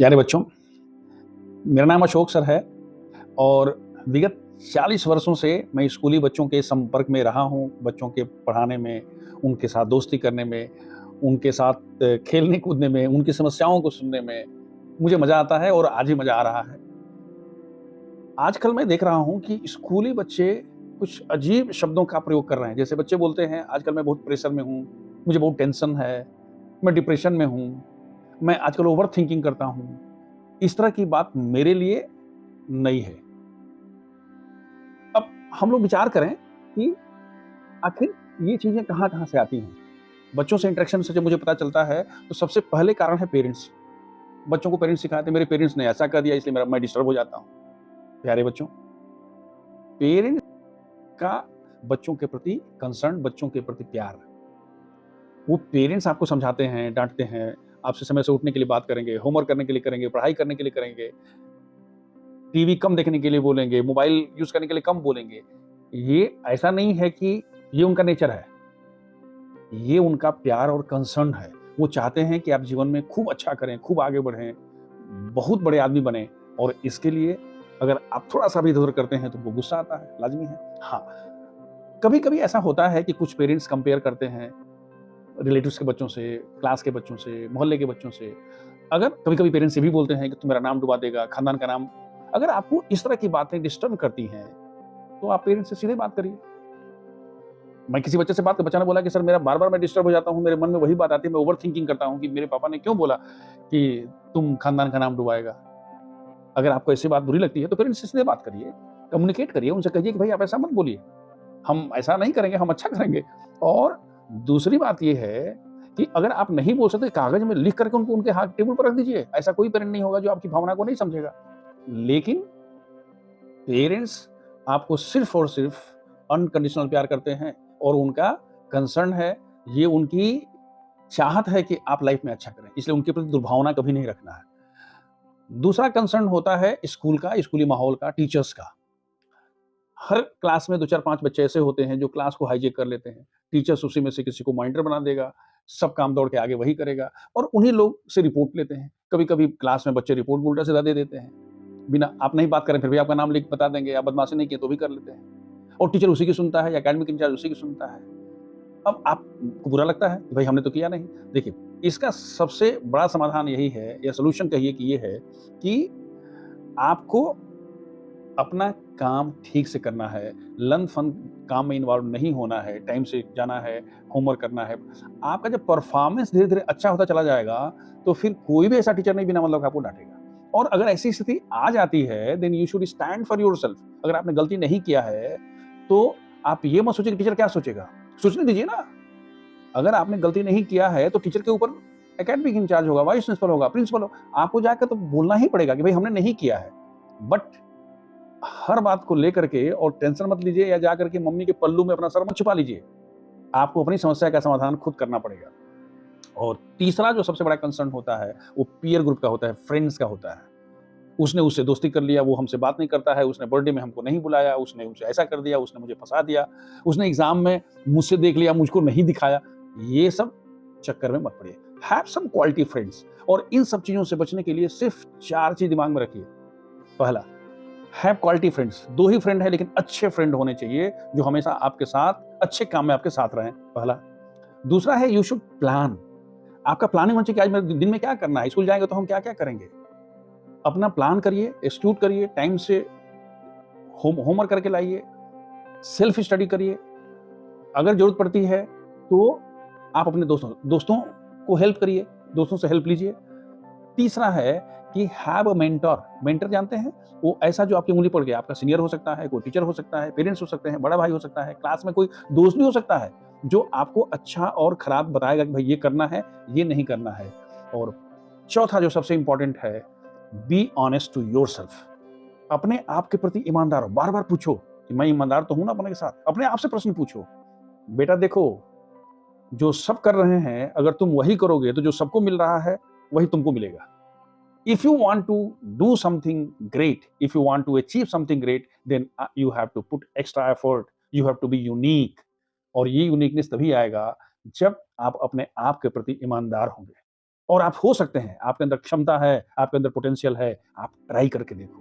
प्यारे बच्चों, मेरा नाम अशोक सर है और विगत 40 वर्षों से मैं स्कूली बच्चों के संपर्क में रहा हूँ। बच्चों के पढ़ाने में, उनके साथ दोस्ती करने में, उनके साथ खेलने कूदने में, उनकी समस्याओं को सुनने में मुझे मज़ा आता है और आज भी मज़ा आ रहा है। आजकल मैं देख रहा हूँ कि स्कूली बच्चे कुछ अजीब शब्दों का प्रयोग कर रहे हैं। जैसे बच्चे बोलते हैं, आजकल मैं बहुत प्रेशर में हूँ, मुझे बहुत टेंशन है, मैं डिप्रेशन में हूँ, मैं आजकल ओवरथिंकिंग करता हूँ। इस तरह की बात मेरे लिए नई है। अब हम लोग विचार करें कि आखिर ये चीज़ें कहाँ-कहाँ से आती हैं। बच्चों से इंटरेक्शन से जब मुझे पता चलता है, तो सबसे पहले कारण है पेरेंट्स। बच्चों को पेरेंट्स सिखाते हैं, मेरे पेरेंट्स ने ऐसा कर दिया इसलिए मैं डिस्टर्ब हो जाता हूँ। प्यारे बच्चों, पेरेंट्स का बच्चों के प्रति कंसर्न, बच्चों के प्रति प्यार, वो पेरेंट्स आपको समझाते हैं, डाँटते हैं, आपसे समय से उठने के लिए बात करेंगे, होमवर्क करने के लिए करेंगे, पढ़ाई करने के लिए करेंगे, टीवी कम देखने के लिए बोलेंगे, मोबाइल यूज़ करने के लिए कम बोलेंगे। ये ऐसा नहीं है कि ये उनका नेचर है। ये उनका प्यार और कंसर्न है। वो चाहते हैं कि आप जीवन में खूब अच्छा करें, खूब आगे बढ़ें, बहुत बड़े आदमी बनें और इसके लिए अगर आप थोड़ा-सा भी इधर-उधर करते हैं तो उनको गुस्सा आता है, लाज़मी है। हाँ, कभी-कभी ऐसा होता है कि कुछ पेरेंट्स कंपेयर करते हैं रिलेटिव्स के बच्चों से, क्लास के बच्चों से, मोहल्ले के बच्चों से। अगर कभी-कभी पेरेंट्स ये भी बोलते हैं कि तू मेरा नाम डुबा देगा, खानदान का नाम। अगर आपको इस तरह की बातें डिस्टर्ब करती हैं, तो आप पेरेंट्स से सीधे बात करिए। मैं किसी बच्चे से बात बच्चा ने बोला कि सर मेरा बार-बार मैं डिस्टर्ब हो जाता हूँ, मेरे मन में वही बात आती है, मैं ओवरथिंकिंग करता हूँ कि मेरे पापा ने क्यों बोला कि तुम खानदान का नाम डुबाएगा। अगर आपको ऐसी बात बुरी लगती है तो फिर इनसे सीधे बात करिए, कम्युनिकेट करिए, उनसे कहिए कि भाई आप ऐसा मत बोलिए, हम ऐसा नहीं करेंगे, हम अच्छा करेंगे। और दूसरी बात ये है कि अगर आप नहीं बोल सकते, कागज़ में लिख करके उनको उनके हाथ टेबल पर रख दीजिए, ऐसा कोई पेरेंट नहीं होगा जो आपकी भावना को नहीं समझेगा। लेकिन पेरेंट्स आपको सिर्फ़ और सिर्फ़ अनकंडीशनल प्यार करते हैं और उनका कंसर्न है, ये उनकी चाहत है कि आप लाइफ़ में अच्छा करें, इसलिए उनके प्रति दुर्भावना कभी नहीं रखना है। दूसरा कंसर्न होता है स्कूल का, स्कूली माहौल का, टीचर्स का। हर क्लास में 2, 4, 5 बच्चे ऐसे होते हैं जो क्लास को हाईजैक कर लेते हैं। टीचर्स उसी में से किसी को मॉनिटर बना देगा, सब काम दौड़ के आगे वही करेगा और उन्हीं लोग से रिपोर्ट लेते हैं। कभी-कभी क्लास में बच्चे रिपोर्ट भी उल्टा-सीधा दे देते हैं। बिना आप नहीं बात करें फिर भी आपका नाम लिख बता देंगे, आप बदमाशी नहीं किए तो भी कर लेते हैं। और टीचर उसी की सुनता है या एकेडमिक इंचार्ज उसी की सुनता है। अब आपको बुरा लगता है कि भाई हमने तो किया नहीं। देखिए, इसका सबसे बड़ा समाधान यही है या सॉल्यूशन कहिए कि ये है कि आपको अपना काम ठीक से करना है, लन-फन काम में इन्वॉल्व नहीं होना है, टाइम से जाना है, होमवर्क करना है। आपका जब परफॉर्मेंस धीरे-धीरे अच्छा होता चला जाएगा, तो फिर कोई भी ऐसा टीचर नहीं बिना मतलब का आपको डाँटेगा। और अगर ऐसी स्थिति आ जाती है, then you should stand for yourself. अगर आपने गलती नहीं किया है, तो आप ये मत सोचिए कि टीचर क्या सोचेगा? सोचने दीजिए ना। अगर आपने गलती नहीं किया है, तो टीचर के ऊपर एकेडमिक इंचार्ज होगा, वाइस प्रिंसिपल होगा, प्रिंसिपल हो आपको जाकर तो बोलना ही पड़ेगा कि भई हमने नहीं किया है। बट हर बात को लेकर के और टेंशन मत लीजिए या जाकर के मम्मी के पल्लू में अपना सर मत छुपा लीजिए। आपको अपनी समस्या का समाधान खुद करना पड़ेगा। और तीसरा जो सबसे बड़ा कंसर्न होता है, वो पीयर ग्रुप का होता है, फ्रेंड्स का होता है। उसने उससे दोस्ती कर लिया, वो हमसे बात नहीं करता है, उसने बर्थडे में हमको नहीं बुलाया, उसने मुझे ऐसा कर दिया, उसने मुझे फँसा दिया, उसने एग्ज़ाम में मुझसे देख लिया, मुझको नहीं दिखाया। ये सब चक्कर में मत पड़िए। हैव सम क्वालिटी फ्रेंड्स और इन सब चीज़ों से बचने के लिए सिर्फ़ 4 चीज़ दिमाग में रखिए। पहला, have quality friends. 2 he friend हैं लेकिन अच्छे फ्रेंड होने चाहिए, जो हमेशा आपके साथ अच्छे काम में आपके साथ रहें, पहला। दूसरा है यू शुड प्लान। आपका प्लानिंग होना चाहिए कि आज मेरे दिन में क्या करना है, स्कूल जाएँगे तो हम क्या-क्या करेंगे। अपना प्लान करिए, इंस्टीट्यूट करिए, टाइम से होमवर्क करके लाइए, सेल्फ स्टडी करिए। अगर ज़रूरत पड़ती है तो आप अपने दोस्तों को हेल्प करिए, दोस्तों से हेल्प लीजिए। तीसरा है कि हैव अ मेंटर। मेंटर जानते हैं? वो ऐसा जो आपकी उँगली पड़ गया, आपका सीनियर हो सकता है, कोई टीचर हो सकता है, पेरेंट्स हो सकते हैं, बड़ा भाई हो सकता है, क्लास में कोई दोस्त भी हो सकता है, जो आपको अच्छा और खराब बताएगा कि भाई ये करना है, ये नहीं करना है। और चौथा जो सबसे इम्पोर्टेंट है, बी ऑनेस्ट टू योरसेल्फ। अपने आप के प्रति ईमानदार हो। बार-बार पूछो कि मैं ईमानदार तो हूँ ना अपने के साथ? अपने आप से प्रश्न पूछो। बेटा देखो, जो सब कर रहे हैं, अगर तुम वही करोगे तो जो सबको मिल रहा है, वही तुमको मिलेगा। If you want to do something great, if you want to achieve something great, then you have to put extra effort, you have to be unique। और ये यूनिकनेस तभी आएगा जब आप अपने आप के प्रति ईमानदार होंगे। और आप हो सकते हैं, आपके अंदर क्षमता है, आपके अंदर पोटेंशियल है, आप ट्राई करके देखो।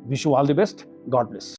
Wish you all the best, God bless.